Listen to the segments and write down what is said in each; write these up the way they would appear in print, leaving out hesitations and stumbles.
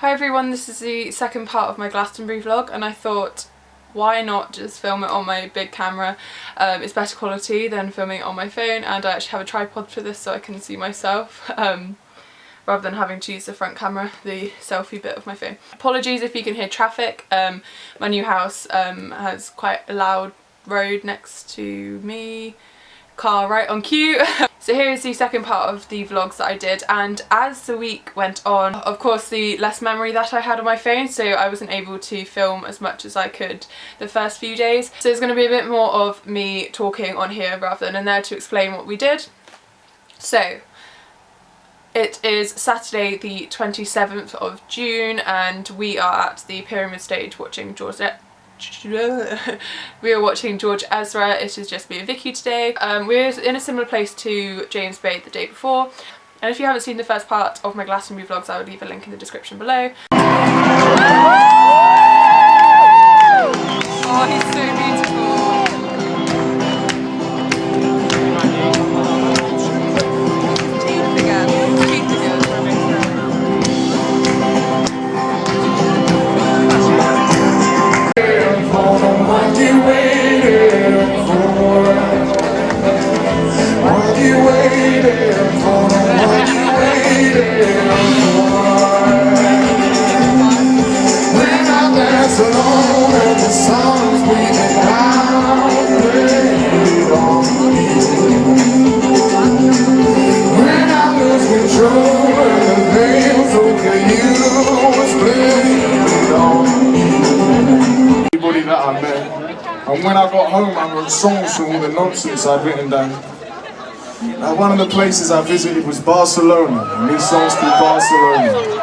Hi everyone, this is the second part of my Glastonbury vlog, and I thought why not just film it on my big camera. It's better quality than filming it on my phone, and I actually have a tripod for this so I can see myself rather than having to use the front camera, the selfie bit of my phone. Apologies if you can hear traffic. My new house has quite a loud road next to me, car right on cue. So here is the second part of the vlogs that I did, and as the week went on, of course the less memory that I had on my phone, so I wasn't able to film as much as I could the first few days. So there's going to be a bit more of me talking on here rather than in there to explain what we did. So it is Saturday the 27th of June and we are at the Pyramid Stage watching we are watching George Ezra. It is just me and Vicky today. We're in a similar place to James Bay the day before, and if you haven't seen the first part of my Glastonbury vlogs, I will leave a link in the description below. Oh, he's so beautiful. Teeth again. Teeth again. And when I got home, I wrote songs from all the nonsense I'd written down. One of the places I visited was Barcelona, and these songs called Barcelona.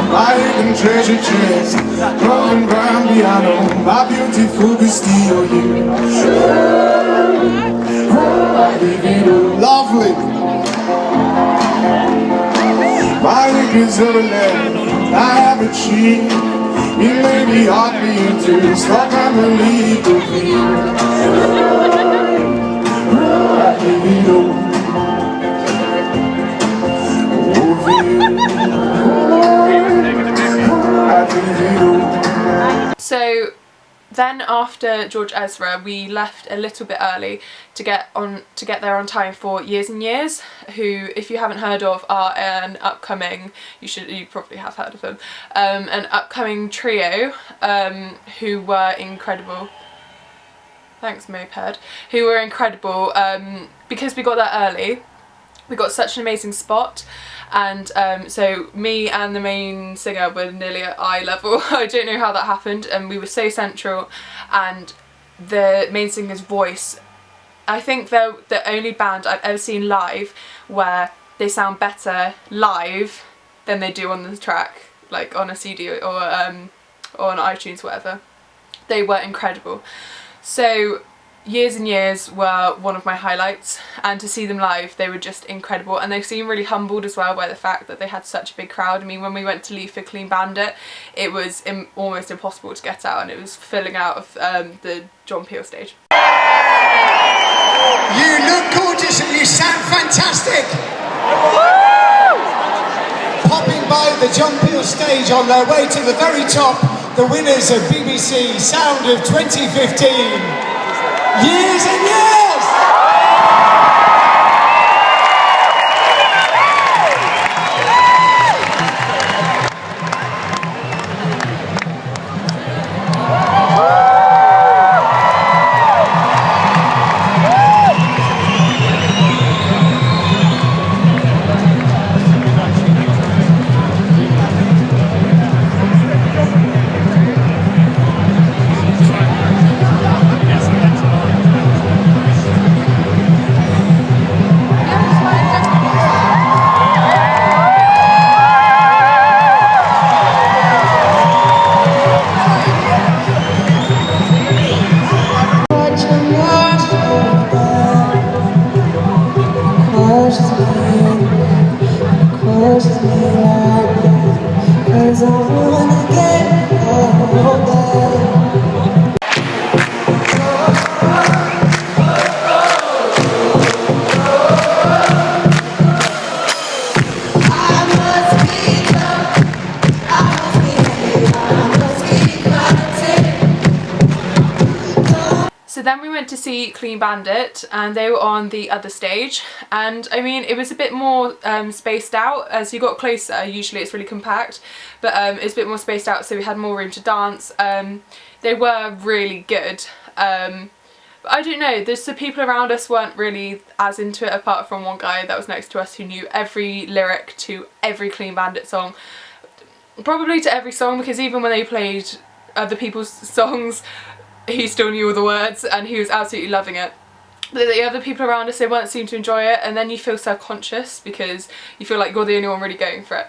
My hidden treasure chest, broken grand piano, my beautiful Castillo here. Lovely. My liquors of a land, I have a cheat. You may be hardly into stop and believe the So then after George Ezra we left a little bit early to get there on time for Years and Years, who, if you haven't heard of, are an upcoming, you probably have heard of them, an upcoming trio who were incredible. Thanks Moped. Who were incredible. Because we got there early, we got such an amazing spot, and so me and the main singer were nearly at eye level. I don't know how that happened, and we were so central, and the main singer's voice, I think they're the only band I've ever seen live where they sound better live than they do on the track, like on a CD or on iTunes, whatever. They were incredible. So Years and Years were one of my highlights, and to see them live, they were just incredible, and they seemed really humbled as well by the fact that they had such a big crowd. I mean, when we went to leave for Clean Bandit, it was almost impossible to get out, and it was filling out of the John Peel stage. You look gorgeous and you sound fantastic! Popping by the John Peel stage on their way to the very top, the winners of BBC Sound of 2015. Years and Years! then we went to see Clean Bandit, and they were on the other stage, and I mean it was a bit more spaced out as you got closer. Usually it's really compact, but it's a bit more spaced out, so we had more room to dance. They were really good. But I don't know, the people around us weren't really as into it, apart from one guy that was next to us who knew every lyric to every Clean Bandit song. Probably to every song, because even when they played other people's songs, he still knew all the words and he was absolutely loving it. But the other people around us, they weren't seem to enjoy it, and then you feel self-conscious because you feel like you're the only one really going for it.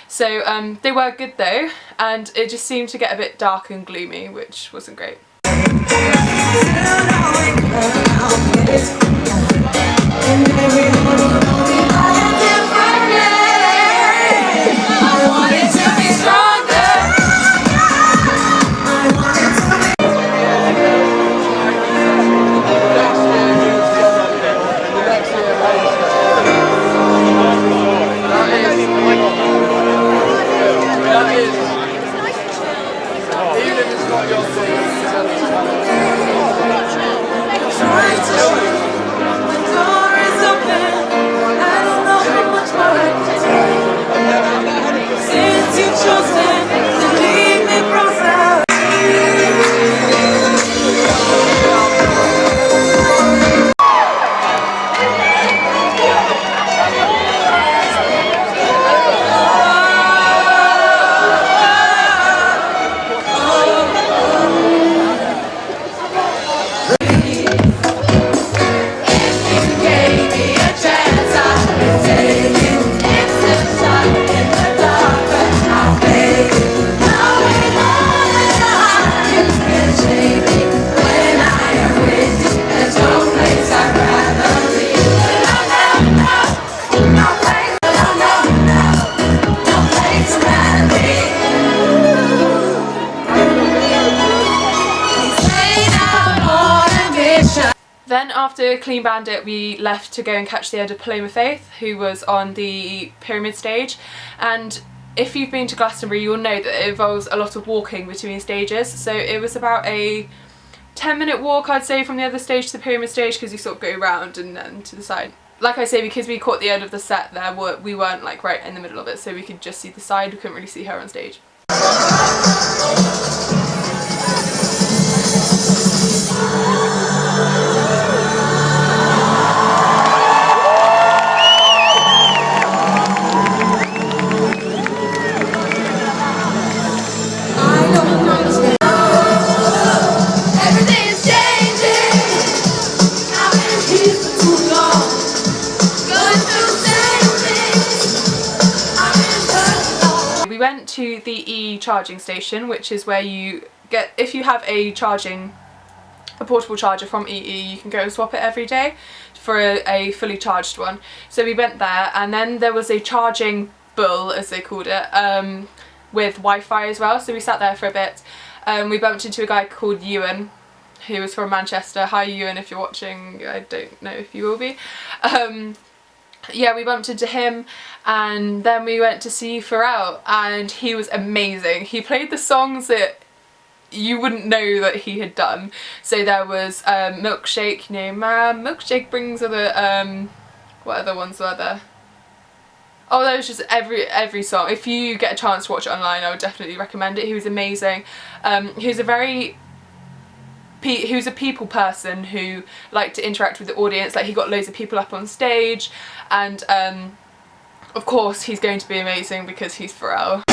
So they were good though, and it just seemed to get a bit dark and gloomy, which wasn't great. Then after Clean Bandit we left to go and catch the end of Paloma Faith, who was on the Pyramid stage, and if you've been to Glastonbury you'll know that it involves a lot of walking between stages, so it was about a 10-minute walk I'd say from the other stage to the Pyramid stage, because you sort of go round and then to the side. Like I say, because we caught the end of the set there, we weren't like right in the middle of it, so we could just see the side, we couldn't really see her on stage. We went to the e-charging station, which is where you get, if you have a portable charger from EE, you can go and swap it every day for a fully charged one. So we went there, and then there was a charging bull, as they called it, with Wi-Fi as well, so we sat there for a bit. We bumped into a guy called Ewan, who was from Manchester. Hi Ewan, if you're watching, I don't know if you will be. Yeah, we bumped into him, and then we went to see Pharrell, and he was amazing. He played the songs that you wouldn't know that he had done. So there was Milkshake, you know, my milkshake brings other, what other ones were there? Oh, there was just every song. If you get a chance to watch it online, I would definitely recommend it. He was amazing. He was a people person who liked to interact with the audience. Like, he got loads of people up on stage, and of course he's going to be amazing because he's Pharrell.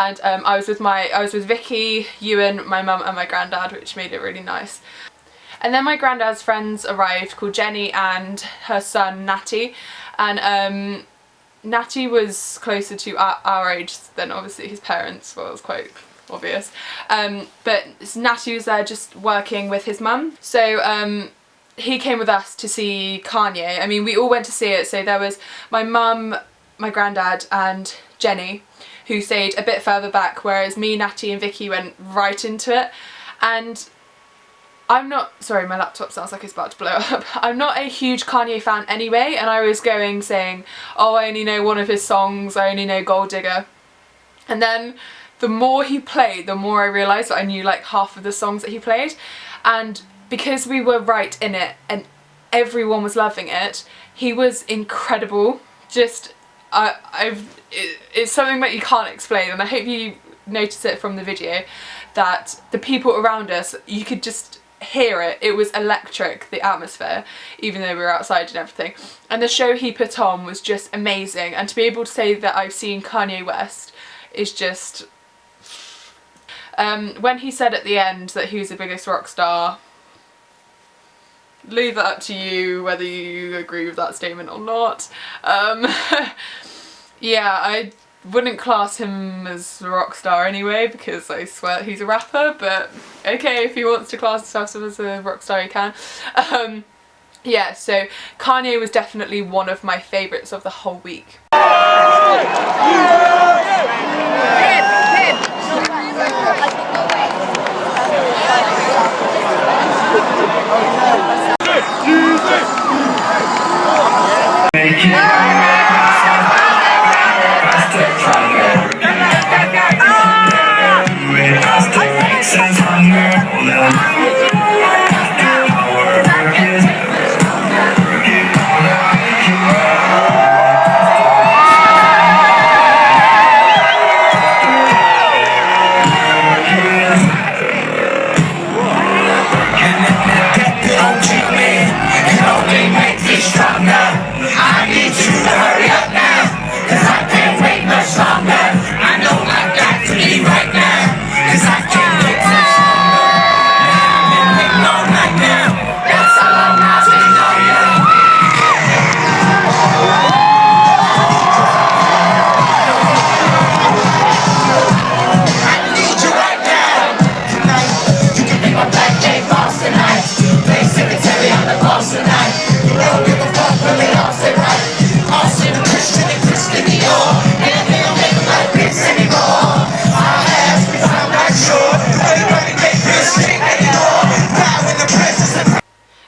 and I was with Vicky, Ewan, my mum and my granddad, which made it really nice. And then my granddad's friends arrived, called Jenny and her son Natty, and Natty was closer to our age than obviously his parents, well, it was quite obvious, but Natty was there just working with his mum, so he came with us to see Kanye. I mean, we all went to see it, so there was my mum, my granddad and Jenny, who stayed a bit further back, whereas me, Natty and Vicky went right into it. And I'm not, sorry, my laptop sounds like it's about to blow up. I'm not a huge Kanye fan anyway, and I was going saying, oh, I only know one of his songs, I only know Gold Digger. And then the more he played, the more I realised that I knew like half of the songs that he played. And because we were right in it and everyone was loving it, he was incredible. Just, it's something that you can't explain, and I hope you notice it from the video, that the people around us, you could just hear it. It was electric, the atmosphere, even though we were outside and everything. And the show he put on was just amazing, and to be able to say that I've seen Kanye West is just... when he said at the end that he was the biggest rock star, leave that up to you whether you agree with that statement or not. Yeah, I wouldn't class him as a rock star anyway, because I swear he's a rapper, but okay, if he wants to class himself as a rock star he can. Yeah, so Kanye was definitely one of my favourites of the whole week.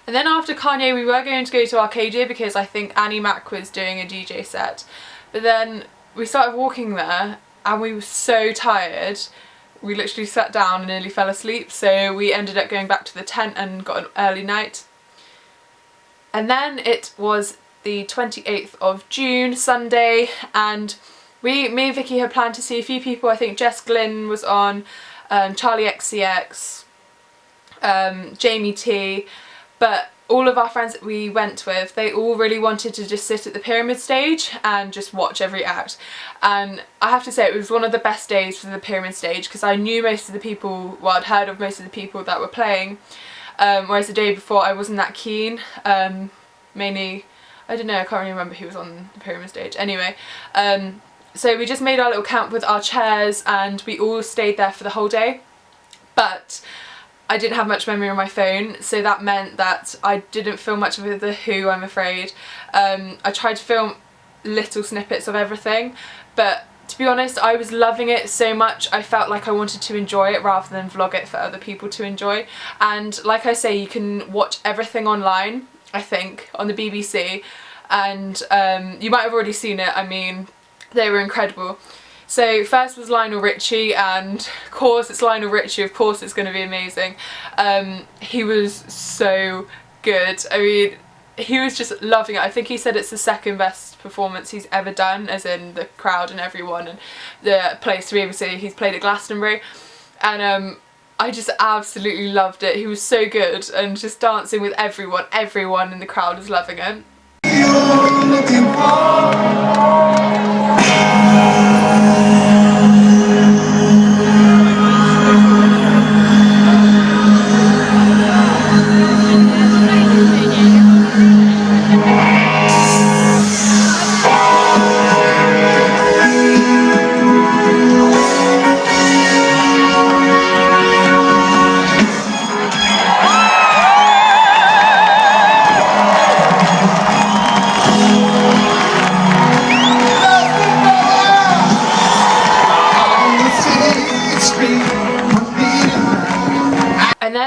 And then after Kanye we were going to go to Arcadia because I think Annie Mac was doing a DJ set, but then we started walking there and we were so tired we literally sat down and nearly fell asleep, so we ended up going back to the tent and got an early night. And then it was the 28th of June, Sunday, and me and Vicky had planned to see a few people. I think Jess Glynn was on, Charlie XCX, Jamie T, but all of our friends that we went with, they all really wanted to just sit at the pyramid stage and just watch every act. And I have to say it was one of the best days for the pyramid stage because I knew most of the people, well, I'd heard of most of the people that were playing, whereas the day before I wasn't that keen. Mainly, I don't know, I can't really remember who was on the pyramid stage. Anyway, so we just made our little camp with our chairs and we all stayed there for the whole day. But I didn't have much memory on my phone, so that meant that I didn't film much of The Who, I'm afraid. I tried to film little snippets of everything, but to be honest, I was loving it so much I felt like I wanted to enjoy it rather than vlog it for other people to enjoy. And like I say, you can watch everything online, I think, on the BBC, and you might have already seen it. I mean, they were incredible. So first was Lionel Richie, and of course it's Lionel Richie, of course it's going to be amazing. He was so good. I mean, he was just loving it. I think he said it's the second best performance he's ever done, as in the crowd and everyone and the place to be able to see. He's played at Glastonbury, and I just absolutely loved it. He was so good and just dancing with everyone. Everyone in the crowd was loving it. You're looking for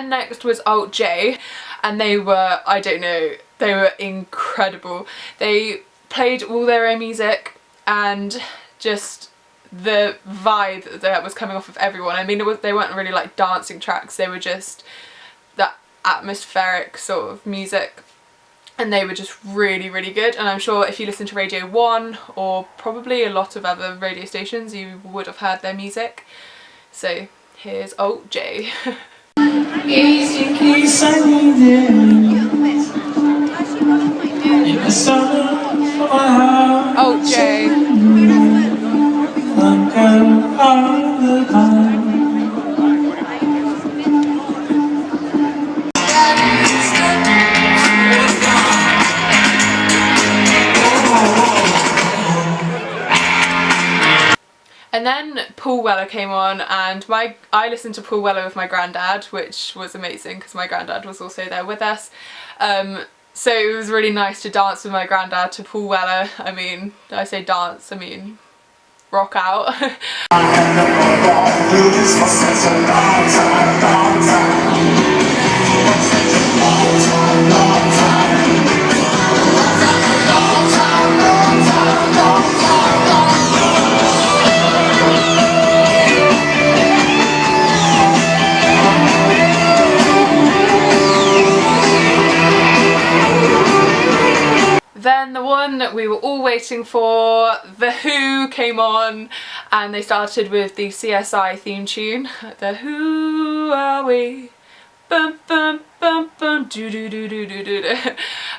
Then next was Alt J, and they were, I don't know, they were incredible. They played all their own music, and just the vibe that was coming off of everyone. I mean, they weren't really like dancing tracks, they were just that atmospheric sort of music, and they were just really, really good. And I'm sure if you listen to Radio 1 or probably a lot of other radio stations, you would have heard their music. So here's Alt J. Alt J. And then Paul Weller came on, and I listened to Paul Weller with my granddad, which was amazing because my granddad was also there with us. So it was really nice to dance with my granddad to Paul Weller. I mean, I say dance, I mean rock out. Then the one that we were all waiting for, The Who, came on, and they started with the CSI theme tune. The Who are we? Bum bum bum bum do do do do do do.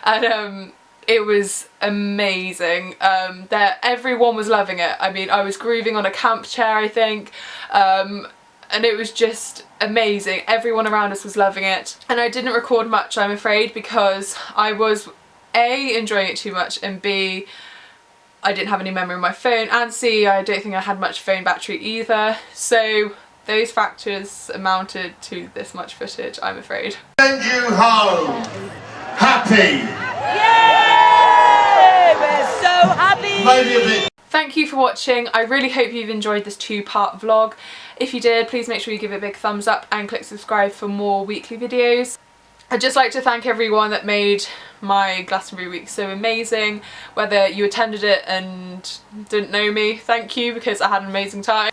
And it was amazing. Everyone was loving it. I mean, I was grooving on a camp chair, I think. And it was just amazing. Everyone around us was loving it. And I didn't record much, I'm afraid, because I was A, enjoying it too much, and B, I didn't have any memory on my phone, and C, I don't think I had much phone battery either. So those factors amounted to this much footage, I'm afraid. Send you home happy. Yay! We're so happy! Maybe a bit. Thank you for watching. I really hope you've enjoyed this 2-part vlog. If you did, please make sure you give it a big thumbs up and click subscribe for more weekly videos. I'd just like to thank everyone that made my Glastonbury week so amazing. Whether you attended it and didn't know me, thank you, because I had an amazing time.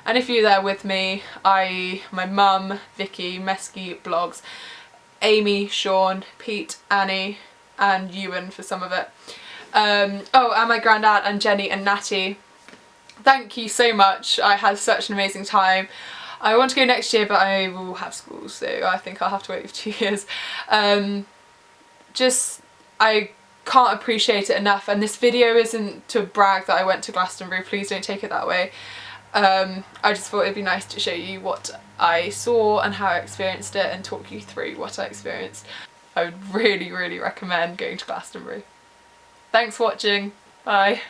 And if you're there with me, my mum, Vicky, Mesky Blogs, Amy, Sean, Pete, Annie and Ewan for some of it. Oh, and my granddad and Jenny and Natty. Thank you so much. I had such an amazing time. I want to go next year, but I will have school, so I think I'll have to wait for 2 years. I can't appreciate it enough, and this video isn't to brag that I went to Glastonbury, please don't take it that way. I just thought it'd be nice to show you what I saw and how I experienced it, and talk you through what I experienced. I would really, really recommend going to Glastonbury. Thanks for watching, bye.